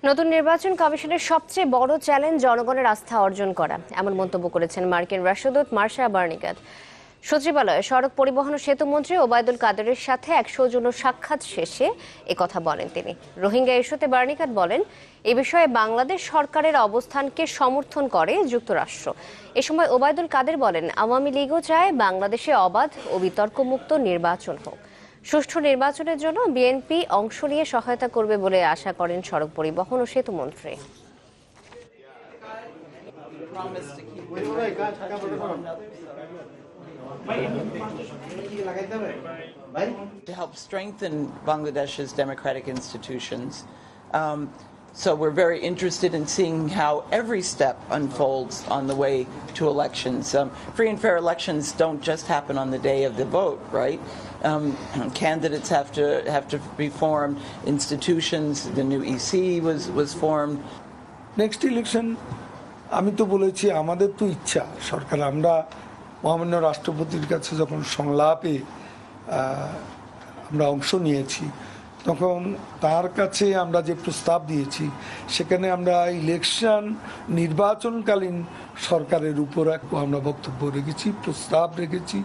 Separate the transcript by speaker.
Speaker 1: নতুন নির্বাচন কমিশনের সবচেয়ে বড় চ্যালেঞ্জ জনগণের আস্থা অর্জন করা, এমন মন্তব্য করেছেন মার্কিন রাষ্ট্রদূত মার্শা বার্নিকাট। সচিবালয়ে সড়ক পরিবহন ও সেতু মন্ত্রী ওবায়দুল কাদেরের সাথে এক সৌজন্য সাক্ষাৎ শেষে একথা বলেন তিনি। রোহিঙ্গা ইস্যুতে বার্নিকাট বলেন, এ বিষয়ে বাংলাদেশ সরকারের অবস্থানকে সমর্থন করে যুক্তরাষ্ট্র। এ সময় ওবায়দুল কাদের বলেন, আওয়ামী লীগও চায় বাংলাদেশে অবাধ ও বিতর্কমুক্ত নির্বাচন হোক। সুষ্ঠু নির্বাচনের জন্য বিএনপি অংশ নিয়ে সহায়তা করবে বলে আশা করেন সড়ক পরিবহন ও সেতু মন্ত্রী।
Speaker 2: To help strengthen Bangladesh's democratic institutions. So we're very interested in seeing how every step unfolds on the way to elections. Free and fair elections don't just happen on the day of the vote, right? Candidates have to be formed. Institutions, the new EC was formed.
Speaker 3: Next election, আমি তো বলেছি আমাদের তো ইচ্ছা সরকার আমরা মহামান্য রাষ্ট্রপতির কাছে যখন সংলাপে আমরা অংশ নিয়েছি তখন তার কাছে আমরা যে প্রস্তাব দিয়েছি সেখানে আমরা ইলেকশন নির্বাচনকালীন সরকারের উপর আমরা বক্তব্য রেখেছি, প্রস্তাব রেখেছি।